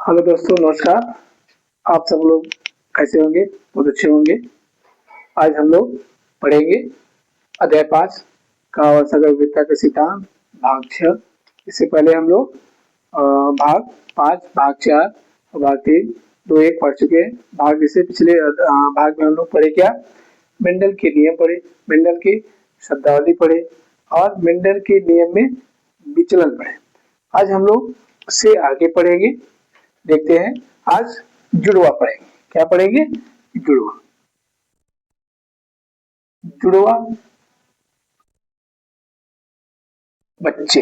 Hello दोस्तों, नमस्कार। आप सब लोग कैसे होंगे? बहुत अच्छे होंगे। आज हम लोग पढ़ेंगे अध्याय 5 का सगर विविधता के सिद्धांत भाग 6। इससे पहले हम लोग भाग 5, भाग 4 और भाग 3 दो एक पढ़ चुके हैं। इससे पिछले भाग में हम लोग पढ़े क्या? मेंडल के नियम पढ़े, मेंडल की शब्दावली पढ़े और मेंडल के नियम में विचलन पढ़े। आज हम लोग उससे आगे पढ़ेंगे। देखते हैं, आज जुड़वा पढ़ेंगे। क्या पढ़ेंगे? जुड़वा। जुड़वा बच्चे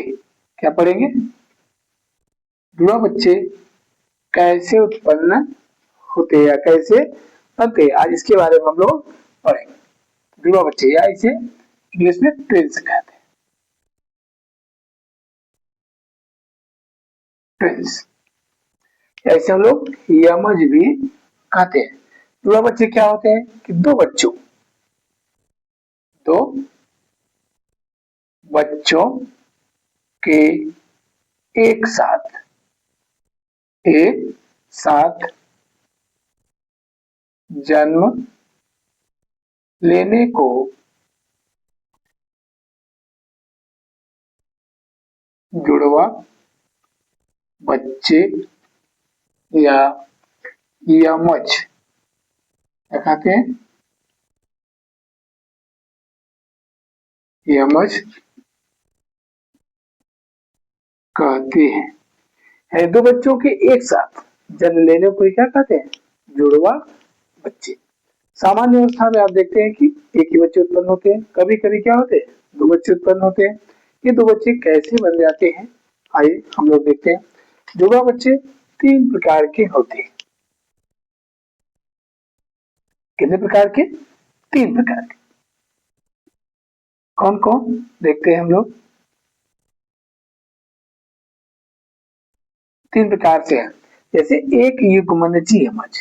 क्या पढ़ेंगे? जुड़वा बच्चे कैसे उत्पन्न होते हैं या कैसे बनते हैं, आज इसके बारे में हम लोग पढ़ेंगे। जुड़वा बच्चे या इसे इंग्लिश में ट्विंस कहते हैं। ट्विंस, ऐसे हम लोग यमज भी कहते हैं। जुड़वा बच्चे क्या होते हैं कि दो बच्चों के एक साथ जन्म लेने को जुड़वा बच्चे या यमज क्या कहते हैं? यमज कहते हैं। दो बच्चों के एक साथ जन्म लेने को क्या कहते हैं? जुड़वा बच्चे। सामान्य अवस्था में आप देखते हैं कि एक ही बच्चे उत्पन्न होते हैं। कभी कभी क्या होते हैं? दो बच्चे उत्पन्न होते हैं। ये दो बच्चे कैसे बन जाते हैं, आइए हम लोग देखते हैं। जुड़वा बच्चे तीन प्रकार के होते हैं। कितने प्रकार के? तीन प्रकार के। कौन कौन देखते हैं हम लोग? तीन प्रकार से है। जैसे एक युग्मनजी यमज,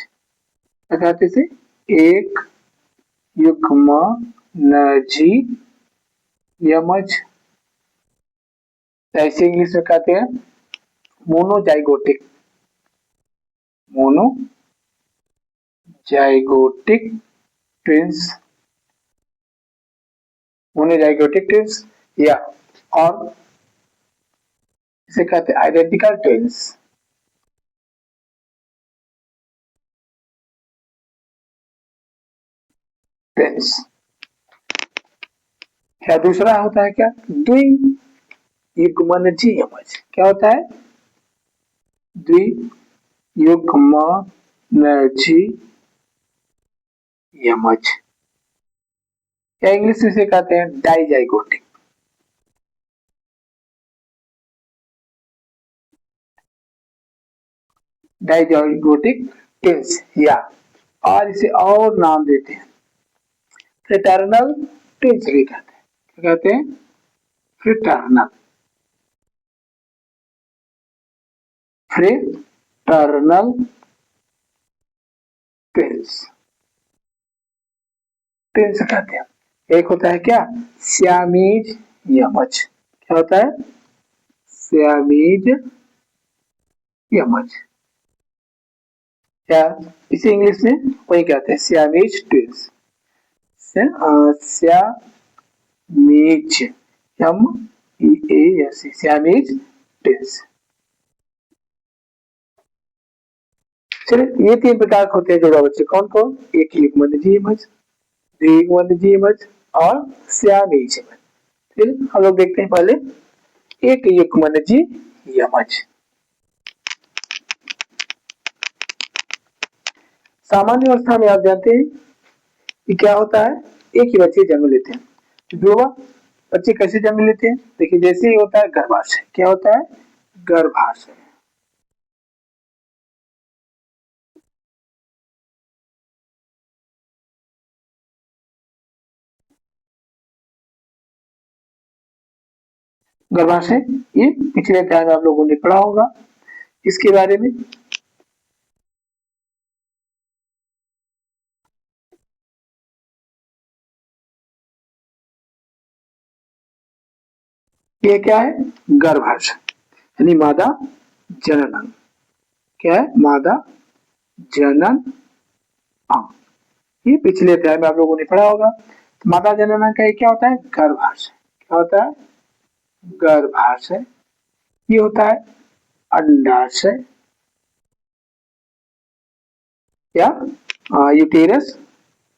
क्या कहते से? एक युग्मनजी यमज, ऐसे इंग्लिश में कहते हैं मोनोजाइगोटिक ट्विंस, मोनोजाइगोटिक ट्विंस, या और इसे कहते हैं आइडेंटिकल ट्विंस। क्या दूसरा होता है? क्या द्वियुग्मनजी यमज, क्या होता है? द्वियुग्मनजी यमज, या इंग्लिश में से कहते हैं डाइजाइगोटिक। डाइजाइगोटिक ट्विंस, या और इसे और नाम देते हैं फ्रेटर्नल ट्विंस भी कहते हैं। क्या कहते हैं? फ्रेटर्नल ट्विंस कहते हैं। एक होता है क्या? सियामीज यमज। क्या होता है? सियामीज यमज, या इसे इंग्लिश में वही कहते हैं Siamese twins. Siamese Siamese twins. चलिए, ये तीन प्रकार के होते हैं जुड़वा बच्चे। कौन कौन? एक युग्मनजी यमज, द्वियुग्मनजी यमज और सियामीज यमज। फिर हम लोग देखते हैं पहले एक युग्मनजी यमज। सामान्य अवस्था में आप जानते हैं कि क्या होता है? एक ही बच्चे जन्म लेते हैं। जुड़वा बच्चे कैसे जन्म लेते हैं? देखिए, जैसे ही होता है गर्भाशय। क्या होता है? गर्भाशय। गर्भाशय, ये पिछले अध्याय में आप लोगों ने पढ़ा होगा इसके बारे में। ये क्या है? गर्भाशय यानी मादा जनन। क्या है? मादा, जनन, अंग। ये पिछले अध्याय में आप लोगों ने पढ़ा होगा। तो मादा जनन अंग का क्या होता है? गर्भाशय। क्या होता है? गर्भाशय। ये होता है अंडाशय या यूटेरस,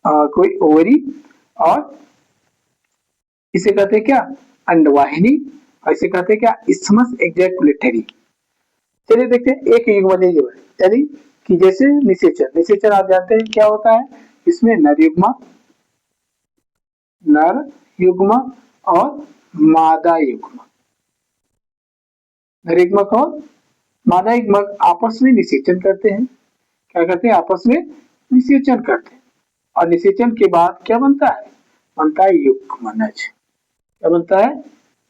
कोई ओवरी, और इसे कहते हैं क्या? अंडवाहिनी, और इसे कहते हैं क्या? इस्मस एग्जैकुलेटरी। चलिए देखते हैं एक युग्मन जीवन, यानी कि जैसे निषेचन। निषेचन आप जानते हैं क्या होता है? इसमें नर युग्मक और मादा युग्मक, नर युग्मक और मादा युग्मक आपस में निषेचन करते हैं। क्या करते हैं? आपस में निषेचन करते हैं। और निषेचन के बाद क्या बनता है? बनता है युग्मनज। क्या बनता है?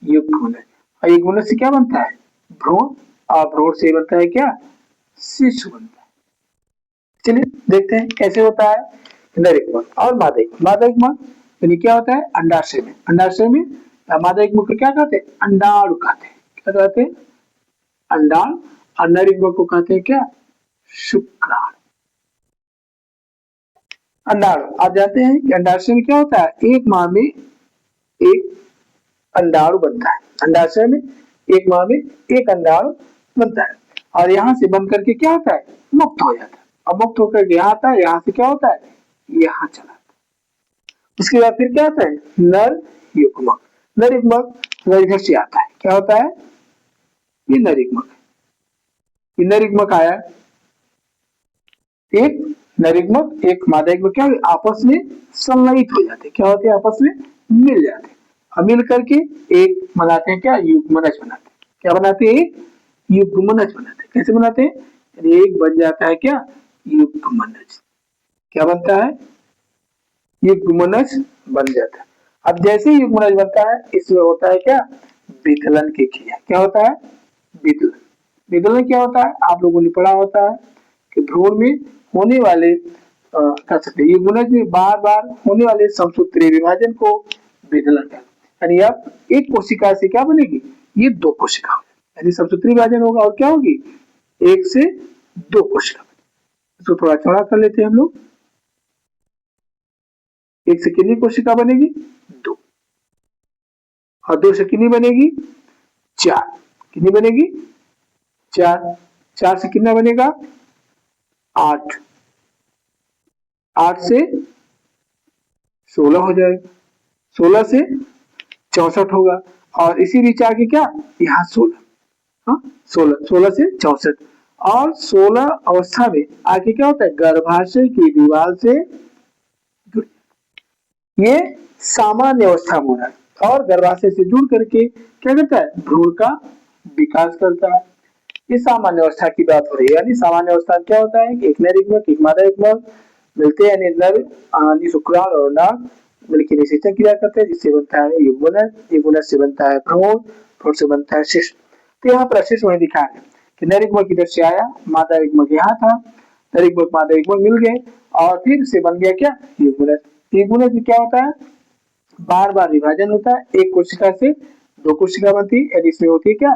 युग्मनज। और युग्मनज से क्या बनता है? भ्रूण, और भ्रूण से बनता है क्या? शिशु बनता है। चलिए देखते हैं कैसे होता है नर युग्मक और मादा युग्मक। मादा युग्मक यानी क्या होता है? अंडाशय में। अंडाशय में मादा युग्मक को क्या कहते हैं? अंडाणु कहते हैं। क्या कहते हैं? अंडाणु। और नर युग्मक को कहते हैं क्या? शुक्राणु। अंडाणु आप जानते हैं कि अंडाशय में क्या होता है? एक माह में एक अंडाणु बनता है। अंडाशय में एक माह में एक अंडाणु बनता है, और यहाँ से बन करके क्या होता है? मुक्त हो जाता है। अब मुक्त होकर यहाँ आता है, यहाँ से क्या होता है? यहाँ चला आता है। उसके बाद फिर क्या आता है? नर युग्मक। नर युग्मक इधर से आता है। क्या होता है? ये नर युग्मक है। ये नर युग्मक आया, एक नर युग्मक एक मादा युग्मक क्या हुए? आपस में संलयित हो जाते। क्या होते हैं? आपस में मिल जाते। और मिल करके एक बनाते हैं क्या? युग्मनज बनाते हैं। क्या बनाते हैं? युग्मनज बनाते हैं। कैसे बनाते हैं? एक बन जाता है क्या? युग्मनज। क्या बनता है? युग्मनज बन जाता है। अब जैसे ही युग्मनज बनता है, इसमें होता है क्या? विकलन की क्रिया। क्या होता है? विकलन। विकलन क्या होता है? आप लोगों ने पढ़ा होता है कि भ्रूण में होने वाले कह सकते हैं युग्मनज में बार बार होने वाले समसूत्रीय विभाजन को विकलन कहते हैं। यानी अब एक कोशिका से क्या बनेगी? ये दो कोशिका, यानी समसूत्रीय विभाजन होगा और क्या होगी? एक से दो कोशिका। इसको थोड़ा चौड़ा कर लेते हैं हम लोग। एक से कितनी कोशिका बनेगी? दो। और दो से कितनी बनेगी? चार। कितनी बनेगी? चार। चार से कितना बनेगा? आठ। आठ से 16 हो जाएगा। 16 से 64 होगा, और इसी बीच आगे क्या? यहाँ 16। हाँ 16 से 64, और 16 अवस्था में आगे क्या होता है? गर्भाशय की दीवार से ये सामान्य अवस्था में होना है, और गर्भाशय से जुड़ करके क्या करता है? भ्रूण का विकास करता है। ये सामान्य अवस्था की बात हो रही है। यानी सामान्य अवस्था क्या होता है? एक नर युग्मक एक मादा युग्मक मिलते हैं, यानी नर शुक्राणु और नाग मिलकर निषेचन क्रिया करते हैं, जिससे बनता है युग्मनज। युग्मनज से बनता है भ्रूण, भ्रूण से बनता है शिशु। तो यहाँ पर शिशु में दिखा है कि नर युग्मक इधर से आया, मादा युग्मक यहाँ था, नर युग्मक मादा युग्मक मिल गए, और फिर से बन गया क्या? युग्मनज। युग्मनज में क्या होता है? बार बार विभाजन होता है। एक कोशिका से दो कोशिका बनती है, यानी इसमें होती है क्या?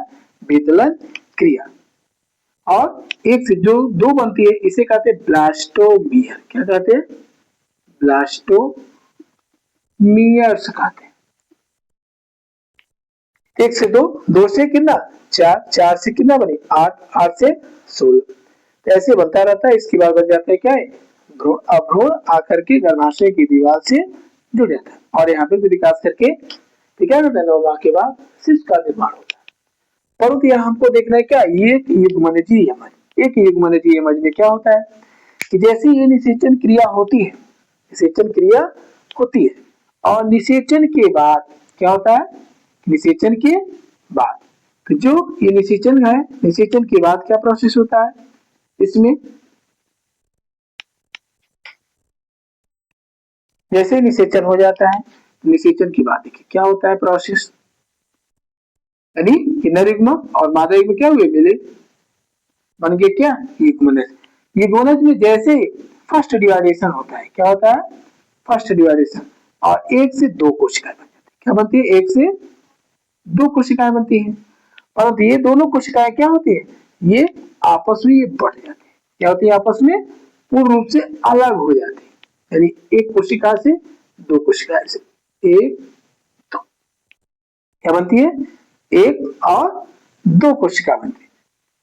विकलन क्रिया। और एक से जो दो बनती है, इसे कहते हैं ब्लास्टोमियर। क्या कहते हैं? ब्लास्टोमियर्स कहते हैं। एक से दो, दो से कितना? चार। चार से कितना बने? आठ। आठ से 16। तो ऐसे बनता रहता है। इसके बाद बन जाता है क्या है? भ्रूण। अब भ्रूण आकर के गर्भाशय की दीवार से जुड़ जाता है, और यहाँ पे विकास करके क्या करता है? 9 माह के बाद शिशु का निर्माण होता है। परंतु यहाँ हमको देखना है क्या? ये युग्मनजीय यमज। एक युग्मनजीय यमज में क्या होता है कि जैसे ये निषेचन क्रिया होती है, निषेचन क्रिया होती है, और निषेचन के बाद क्या होता है? निषेचन के बाद, तो जो ये निषेचन है, निषेचन के बाद क्या प्रोसेस होता है इसमें? जैसे निषेचन हो जाता है, निषेचन के बाद देखिए क्या होता है प्रोसेस। यानी नर युग्मक और मादा युग्मक क्या हुए? मिले, बन गए क्या? युग्मनज। युग्मनज में जैसे फर्स्ट डिवाइडेशन होता है, क्या होता है? फर्स्ट डिवाइडेशन, और एक से दो कोशिकाएं बन जाती है। क्या बनती है? एक से दो कोशिकाएं बनती हैं। परंतु ये दोनों कोशिकाएं क्या होती है? ये आपस में ये बढ़ जाते हैं। क्या होती है? आपस में पूर्ण रूप से अलग हो जाते हैं, यानी एक कोशिका से दो कोशिका से एक दो क्या बनती है? एक और दो कोशिका बनती है।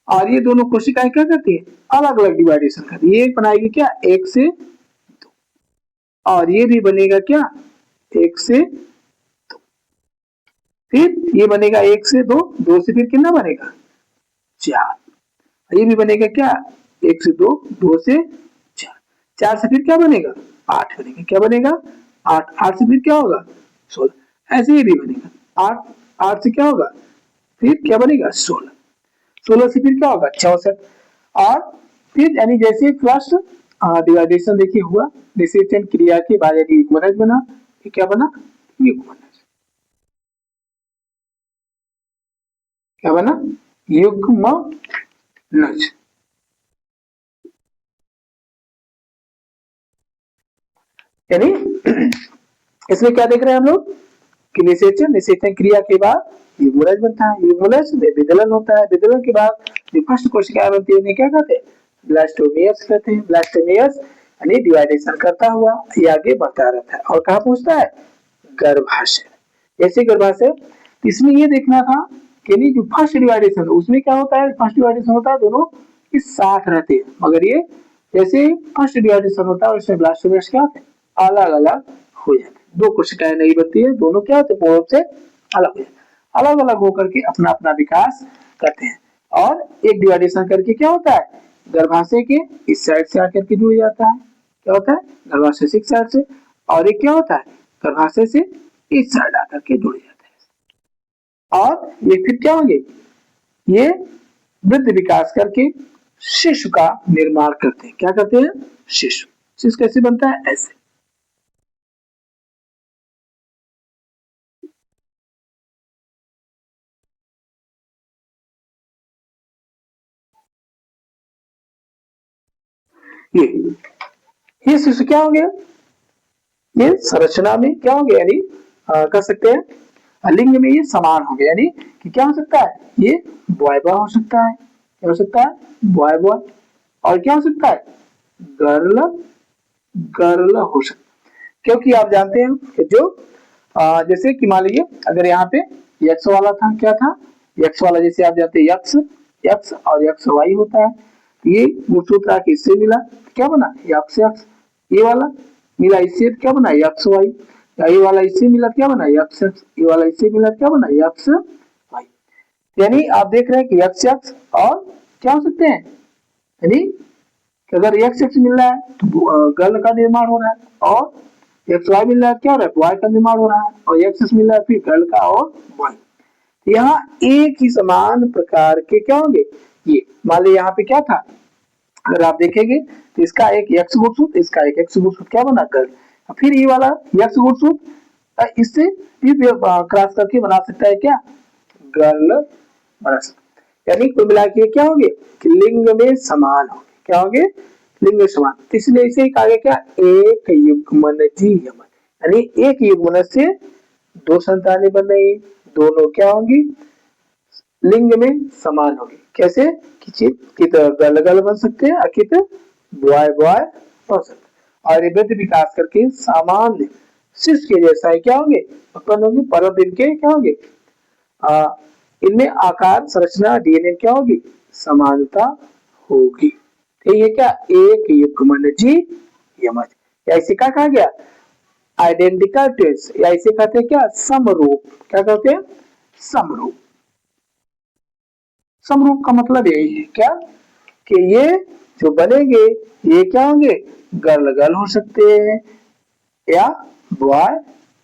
और ये दोनों कोशिकाएं क्या करती है? अलग अलग डिवाइडेशन करती है। ये बनाएगी क्या? एक से दो, और ये भी बनेगा क्या? एक से दो। फिर ये बनेगा एक से दो, दो से फिर कितना बनेगा? चार। ये भी बनेगा क्या? एक से दो, दो से चार, चार से फिर क्या बनेगा? आठ बनेगा। क्या बनेगा? आठ। आठ से फिर क्या होगा? 16। ऐसे ही भी बनेगा। आठ, आठ से क्या होगा? फिर क्या बनेगा? 16। 16 से फिर क्या होगा? 64। और फिर यानी जैसे फर्स्ट डिवाइडेशन देखिए हुआ, निषेचन क्रिया के बाद यदि युग्मनज बना, ये क्या बना? युग्मनज। क्या बना? युग्मनज। यानी इसमें क्या देख रहे हैं हम लोग कि निषेचन, निषेचन क्रिया के बाद युग्मनज बनता है, युग्मनज में विदलन होता है, विदलन के बाद जो फर्स्ट कोशिका बनती है उन्हें क्या कहते हैं? ब्लास्टोमियर्स कहते हैं। ब्लास्टोमियर्स यानी डिवाइडेशन करता हुआ ये आगे बढ़ता रहता है और कहाँ पहुंचता है? गर्भाशय। जैसे गर्भाशय, इसमें ये देखना था कि जो फर्स्ट डिवाइडेशन उसमें क्या होता है? फर्स्ट डिवाइडेशन होता है दोनों एक साथ रहते हैं, मगर ये जैसे फर्स्ट डिवाइडेशन होता है उसमें ब्लास्टोमियर्स क्या होते हैं? अलग अलग हो जाते हैं। दो कोशिकाएं नहीं बनती है, दोनों क्या होते हैं? पूर्ण रूप से अलग हो जाते हैं। अलग अलग होकर के अपना अपना विकास करते हैं। और एक डिवाइडेशन करके क्या होता है? गर्भाशय के इस साइड से आकर के जुड़ जाता है। क्या होता है? गर्भाशय से इस साइड से। और एक क्या होता है? गर्भाशय से इस साइड आकर के जुड़ जाता है। और ये फिर क्या होंगे? ये वृद्धि विकास करके शिशु का निर्माण करते हैं। क्या करते हैं? शिशु। शिशु कैसे बनता है? ऐसे। ये शिशु क्या होंगे? ये संरचना में क्या होंगे? यानी कर सकते हैं लिंग में ये समान होंगे, यानी कि क्या हो सकता है? ये बॉय बॉय हो सकता है। क्या हो सकता है? Boy boy. और क्या हो सकता है? गर्ल गर्ल हो सकता है। क्योंकि आप जानते हैं कि जो जैसे कि मान लीजिए अगर यहाँ पे यक्स वाला था, क्या था? यक्स वाला, जैसे आप जानते हैं यक्स, यक्स और यक्स वाई होता है। ये गुणसूत्र आके इससे मिला, क्या बना? X X. ये वाला मिला इससे, क्या बना? X Y. ये वाला इससे मिला, क्या बना? X X. ये वाला इससे मिला, क्या बना? X Y. यानी आप देख रहे हैं कि यक्स यक्स और क्या हो सकते हैं? यानी अगर एक्स एक्स मिल रहा है तो गर्ल का निर्माण हो रहा है, और एक्स वाई मिल रहा है क्या हो रहा है? बॉय का निर्माण हो रहा है, और एक्स एक्स मिल रहा है फिर गर्ल का और बॉय। यहाँ एक ही समान प्रकार के क्या होंगे? ये मान लीजिए यहाँ पे क्या था? अगर आप देखेंगे तो इसका एक एक्स गुणसूत्र, इसका एक एक्स गुणसूत्र, क्या बना? गर्ल। फिर ये वाला एक्स गुणसूत्र इससे फिर क्रॉस करके बना सकता है क्या? गर्ल बना सकता है। यानी कुल मिला के क्या होंगे? कि लिंग में समान होंगे। क्या होंगे? लिंग में समान। इसलिए इसे कहा गया क्या? एक युग्मनजी यमन। यानी एक युग्मनज से दो संतानें बन रही, दोनों क्या होंगी? लिंग में समान होगी। कैसे? कित गर्ल गर्ल बन सकते हैं, अकित बॉय बॉय बन सकते हैं। और ये वृद्धि विकास करके सामान्य शिशु के जैसा है क्या होंगे? उत्पन्न होंगे। परत इनके क्या होंगे? इनमें आकार, संरचना, डीएनए क्या होगी? समानता होगी। ठीक है क्या? एक युग्मनजी यमज, या इसे क्या कहा गया? आइडेंटिकल ट्विंस, या इसे कहते हैं क्या? समरूप। क्या कहते हैं? समरूप। समरूप का मतलब यही है क्या? कि ये जो बनेंगे ये क्या होंगे? गर्ल गर्ल हो सकते हैं या बॉय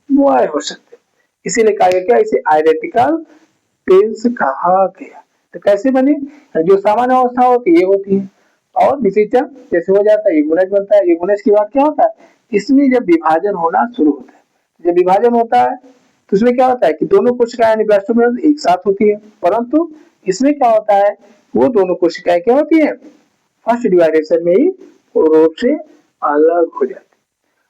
बॉय हो सकते हैं। इसीलिए कहा गया क्या? इसे आइडेंटिकल ट्विंस कहा गया। तो कैसे बने? जो सामान्य अवस्था होती है ये होती है, और निषेचन जैसे हो जाता है युग्मनज बनता है। युग्मनज के बाद क्या होता है? इसमें जब विभाजन होना शुरू होता है, जब विभाजन होता है तो उसमें क्या होता है कि दोनों कोशिकाएं ब्लास्टोमेरियम एक साथ होती है, परंतु इसमें क्या होता है? वो दोनों कोशिकाएं क्या होती है? फर्स्ट डिवाइडेशन में ही रूप से अलग हो जाती है।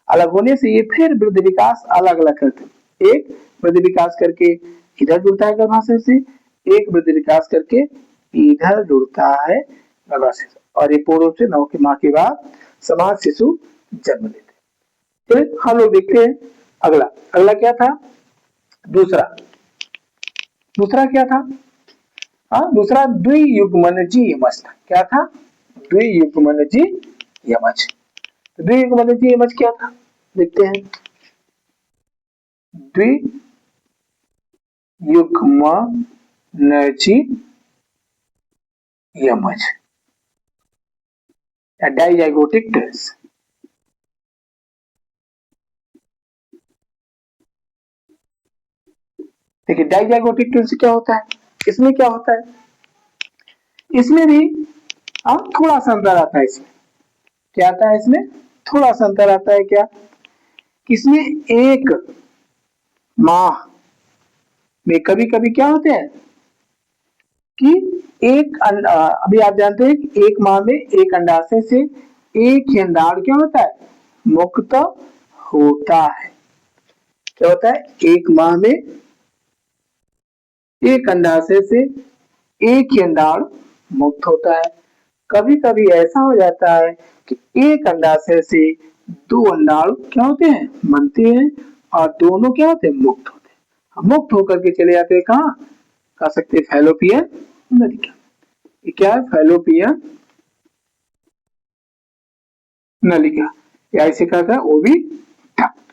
अलग होने से ये फिर वृद्धि विकास अलग अलग करते हैं। एक वृद्धि विकास करके इधर जुड़ता है गर्भाशय से, एक वृद्धि विकास करके इधर जुड़ता है गर्भाशय और ये पूर्ण रूप से 9 की माह के बाद समान शिशु जन्म लेते हैं। फिर हम लोग देखते हैं अगला अगला क्या था, दूसरा दूसरा क्या था, हाँ दूसरा द्वियुग्मनजी यमज था। क्या था, द्वियुग्मनजी यमज। द्वियुग्मनजी यमज क्या था, देखते हैं। द्वियुग्मनजी यमज या डाइजाइगोटिक ट्विंस। देखिए डाइजाइगोटिक ट्विंस क्या होता है, इसमें क्या होता है, इसमें भी थोड़ा सा अंतर आता है। इसमें क्या आता है, इसमें थोड़ा सा अंतर आता है। क्या, किसमें एक माह में कभी कभी क्या होते हैं कि एक अभी आप जानते हैं कि एक माह में एक अंडाशय से एक ही अंडाणु क्या होता है, मुक्त होता है। क्या होता है, एक माह में एक अंडाशय से एक ही अंडाणु मुक्त होता है। कभी कभी ऐसा हो जाता है कि एक अंडाशय से दो अंडाणु क्या होते हैं, बनते हैं और दोनों क्या होते हैं, मुक्त होते हैं। मुक्त होकर के चले जाते हैं कहाँ, कह सकते हैं फैलोपियन नलिका। ये क्या है, फैलोपियन नलिका या इसे कहता है ओविडक्ट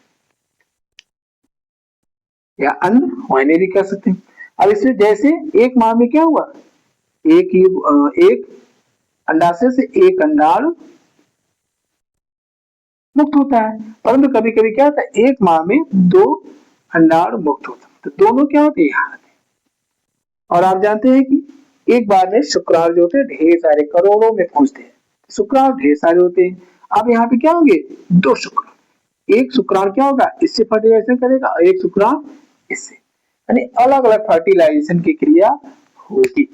या अन्य वाहिनी भी कह सकते हैं। अब इसमें जैसे एक माह में क्या हुआ, एक अंडाशय से एक अंडाणु मुक्त होता है, परंतु कभी कभी क्या होता है, एक माह में दो अंडाणु मुक्त होता है, तो दोनों क्या होते हैं, यहाँ आते हैं। और आप जानते हैं कि एक बार में शुक्राणु जो होते हैं ढेर सारे करोड़ों में पहुंचते हैं, शुक्राणु ढेर सारे होते हैं। अब यहाँ पे क्या होंगे, दो शुक्राणु, एक शुक्राणु क्या होगा, इससे फर्टिलाइजेशन करेगा और एक शुक्राणु इससे, यानी अलग अलग फर्टिलाइजेशन की क्रिया होगी।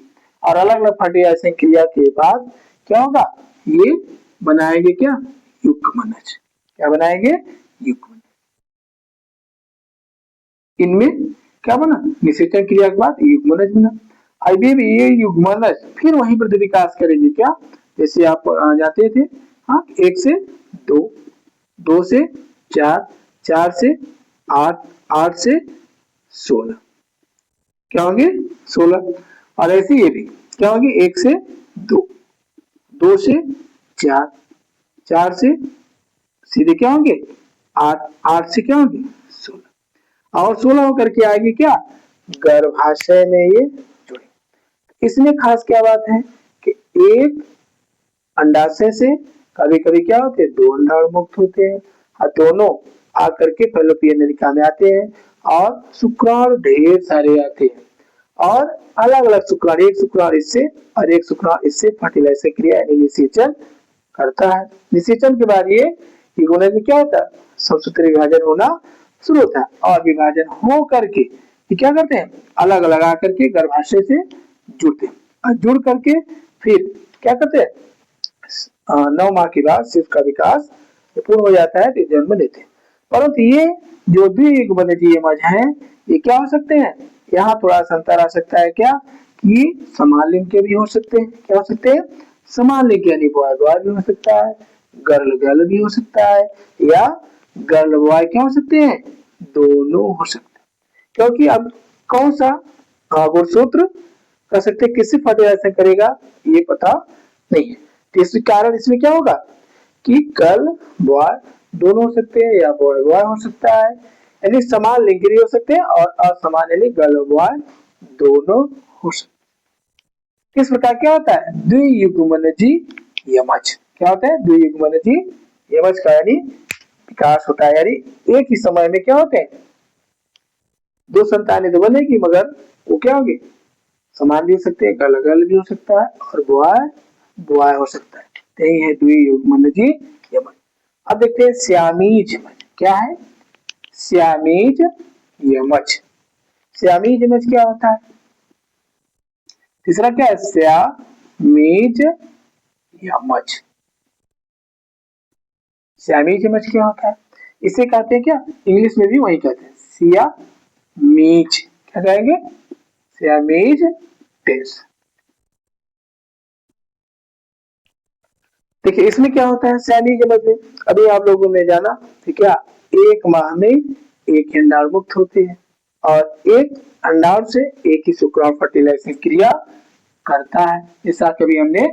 और अलग अलग फर्टिलाइजेशन क्रिया के बाद क्या होगा, ये बनाएंगे क्या, युग्मनज। क्या बनाएंगे, युग्मनज। इनमें क्या बना, निषेचन क्रिया के बाद युग्मनज बना। अब ये युग्मनज फिर वहीं पर विकास करेंगे। क्या, जैसे आप जाते थे, हाँ, 1 से 2, 2 से 4, 4 से 8, 8 से 16, क्या होंगे 16। और ऐसे ये भी क्या होंगे, 1 से 2, 2 से 4, 4 से सीधे क्या होंगे 8, 8 से क्या होंगे 16 और 16 होकर के आएगी क्या, गर्भाशय में ये जुड़े। इसमें खास क्या बात है कि एक अंडाशय से कभी कभी क्या होते हैं, दो अंडाणु मुक्त होते हैं और दोनों आकर के फैलोपियन नलिका में आते हैं और शुक्राणु ढेर सारे आते हैं और अलग अलग शुक्राणु, एक शुक्राणु इससे और एक शुक्राणु इससे फर्टिलाइजेशन क्रिया यानी निषेचन करता है। निषेचन के बाद ये युग्मनज में क्या होता है, समसूत्र विभाजन होना शुरू होता है और विभाजन हो करके ये क्या करते हैं, अलग अलग आकर के गर्भाशय से जुड़ते हैं और जुड़ करके फिर क्या करते हैं, 9 माह के बाद शिशु का विकास पूर्ण हो जाता है तो जन्म लेते हैं। परंतु ये जो द्वियुग्मनजी यमज है ये क्या हो सकते हैं, यहाँ थोड़ा सा अंतर आ सकता है। क्या, कि समान लिंग के भी हो सकते हैं। क्या हो सकते हैं, समान लिंग यानी बॉय बॉय भी हो सकता है, गर्ल गर्ल भी हो सकता है या गर्ल बॉय क्या हो सकते हैं, दोनों हो सकते हैं। क्योंकि अब कौन सा गुणसूत्र कर सकते किससे फर्टिलाइजेशन करेगा ये पता नहीं है, तो इस कारण इसमें क्या होगा कि गर्ल बॉय दोनों हो सकते हैं या बॉय बॉय हो सकता है, यानी समान लिंग भी हो सकते हैं और असमान यानी गर्ल बॉय दोनों हो सकते हैं। किस प्रकार क्या होता है, द्वियुग्मनजी यमज। क्या होता है, द्वियुग्मनजी यमज का यानी विकास होता है, यानी एक ही समय में क्या होते हैं, दो संतानें तो बनेगी मगर वो क्या होगी, समान भी हो सकते हैं, गर्ल गर्ल भी हो सकता है और बॉय बॉय हो सकता है। यही है द्वियुग्मनजी यमज। अब देखते हैं श्यामीज यमज। क्या है, श्यामीज यमज। श्यामीज यमज क्या होता है, तीसरा क्या है, श्यामीज यमज। श्यामीज यमज क्या होता है, इसे कहते हैं क्या, इंग्लिश में भी वही कहते हैं सियामीज। क्या कहेंगे, सियामीज टेस्ट। देखिए इसमें क्या होता है सैनिक जमज में, अभी आप लोगों ने जाना कि क्या 1 माह में एक ही अंडाणु मुक्त होते हैं और एक अंडाणु से एक ही शुक्राणु फर्टिलाइजेशन क्रिया करता है। जैसा कभी हमने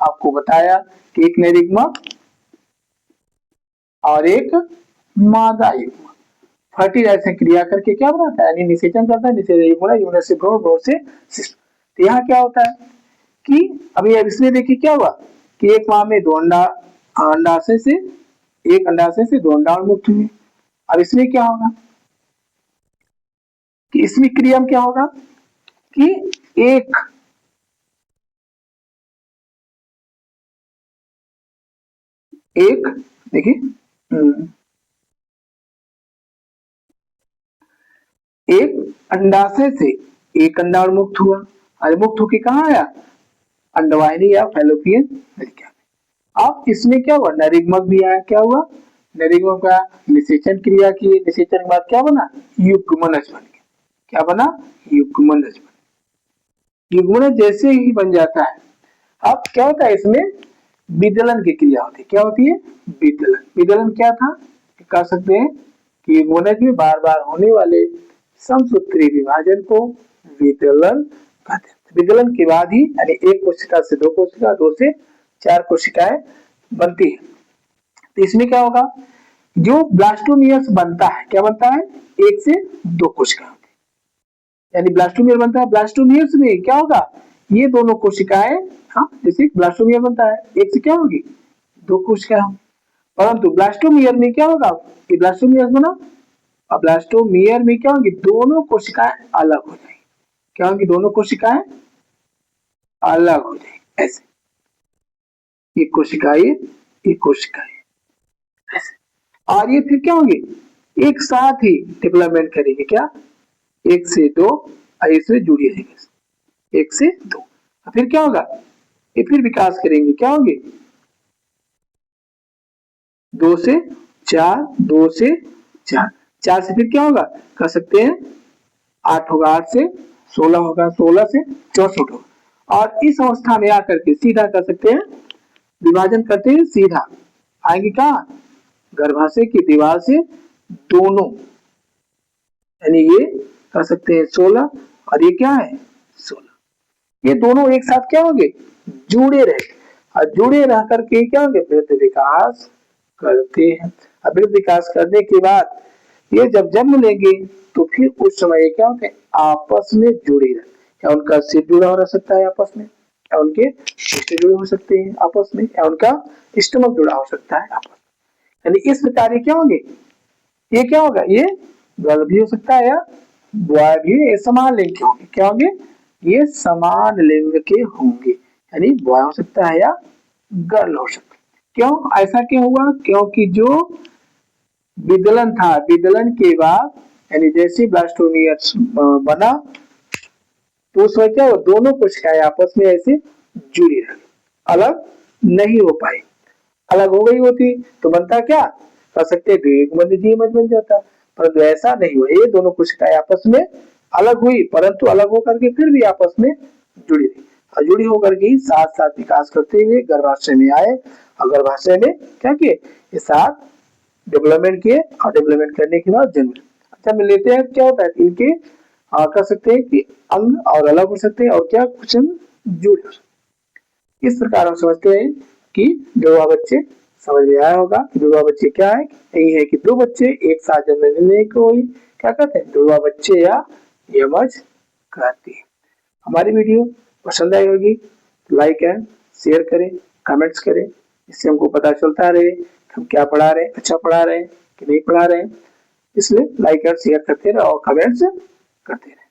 आपको बताया कि एक नैरिग्मा और एक मादा युग्म फर्टिलाइजेशन क्रिया करके क्या बनाता है, यानी निषेचन करता है, निषेचन से भ्रूण, भ्रूण से शिशु। तो यहाँ क्या होता है कि अभी अब इसमें देखिए क्या हुआ कि 1 माह में 2 अंडाशय से एक अंडाशय से 2 अंडाणु मुक्त हुए। अब इसमें क्या होगा कि इसमें क्रिया में क्या होगा कि एक देखिए एक अंडाशय से एक अंडाणु मुक्त हुआ, अरे मुक्त होके कहाँ आया, अंडवाहिनी या फैलोपियन नलिका में। अब इसमें क्या हुआ, नरिग्मक भी आया। क्या हुआ, नरिग्मक का निषेचन क्रिया की, निषेचन के बाद क्या बना, युग्मनज बन गया। क्या बना, युग्मनज बन। युग्मनज जैसे ही बन जाता है, अब क्या होता है इसमें विदलन की क्रिया होती है। क्या होती है, विदलन। विदलन क्या था, कह सकते हैं कि युग्मनज में बार बार होने वाले समसूत्री विभाजन को विदलन कहते हैं। विदलन के बाद ही यानी एक कोशिका से 2 कोशिका, 2 से 4 कोशिकाएं बनती है। तो इसमें क्या होगा, जो ब्लास्टोमियर्स बनता है, क्या बनता है, 1 से 2 कोशिका होती है, यानी ब्लास्टोमियर बनता है। ब्लास्टोमियर्स में क्या होगा, ये दोनों कोशिकाएं, हाँ जैसे ब्लास्टोमियर बनता है 1 से क्या होगी, 2 कोशिकाएं होंगी। परंतु ब्लास्टोमियर में क्या होगा, कि ब्लास्टोमियर बना, अब ब्लास्टोमियर में क्या होगी, दोनों कोशिकाएं अलग हो जाएंगी। क्या होगी, दोनों कोशिकाएं अलग हो जाएंगी। ऐसे एक कोशिका ये, एक कोशिका ये, ऐसे। और ये फिर क्या होंगे, एक साथ ही डेवलपमेंट करेंगे। क्या, 1 से 2 ऐसे जुड़ी रहेंगे, 1 से 2। फिर क्या होगा, ये फिर विकास करेंगे। क्या होंगे, 2 से 4, 2 से 4, 4 से फिर क्या होगा, कह सकते हैं 8 होगा, 8 से 16 होगा, 16 से 64 होगा। और इस अवस्था में आकर के सीधा कर सकते हैं, विभाजन करते हैं, सीधा आएंगे कहा, गर्भाशय की दीवार से दोनों, यानी ये कह सकते हैं 16 और ये क्या है 16, ये दोनों एक साथ क्या होंगे, जुड़े रहे। और जुड़े रह करके क्या होंगे, वृद्धि विकास करते हैं। अब वृद्धि विकास करने के बाद ये जब जन्म लेंगे तो फिर उस समय क्या होते हैं, आपस में जुड़े रहे। या उनका सिर जुड़ा हो सकता है आपस में, या उनके रिश्ते जुड़े हो सकते हैं आपस में, या उनका स्टमक जुड़ा हो सकता है आपस में। यानी इस प्रकार ये क्या होंगे, ये क्या होगा, ये गर्ल भी हो सकता है या बॉय भी, ये समान लिंग के होंगे। क्या होंगे, ये समान लिंग के होंगे, यानी बॉय हो सकता है या गर्ल हो सकता है। क्यों ऐसा क्यों हुआ, क्योंकि जो विदलन था, विदलन के बाद यानी जैसे ब्लास्टोमियर्स बना तो उसमें क्या हुआ, दोनों कोशिकाएं आपस में ऐसे जुड़ी रही, अलग नहीं हो पाई। अलग हो गई होती तो बनता क्या, कह सकते हैं द्वियुग्मनज बन जाता, परंतु ऐसा नहीं हुआ। ये दोनों कोशिकाएं आपस में अलग हुई, परंतु अलग होकर के फिर भी आपस में जुड़ी रही, और जुड़ी होकर के साथ साथ विकास करते हुए गर्भाशय में आए, और गर्भाशय में क्या किए, ये साथ डेवलपमेंट किए, और डेवलपमेंट करने के बाद जन्म लेते हैं। क्या होता है, इनके कह सकते हैं कि अंग और अलग हो सकते हैं, और क्या कुछ जुड़े हो सकते। इस प्रकार हम समझते हैं कि जुड़वा बच्चे, समझ में आया होगा कि जुड़वा बच्चे क्या है, यही है कि 2 बच्चे एक साथ जन्म लेने को ही क्या कहते हैं, जुड़वा बच्चे या यमज कहते हैं। हमारी वीडियो पसंद आई होगी तो लाइक एंड शेयर करें, कमेंट्स करें, इससे हमको पता चलता रहे हम क्या पढ़ा रहे हैं, अच्छा पढ़ा रहे हैं कि नहीं पढ़ा रहे हैं। इसलिए लाइक एंड शेयर करते रहे और कमेंट्स करते रहे।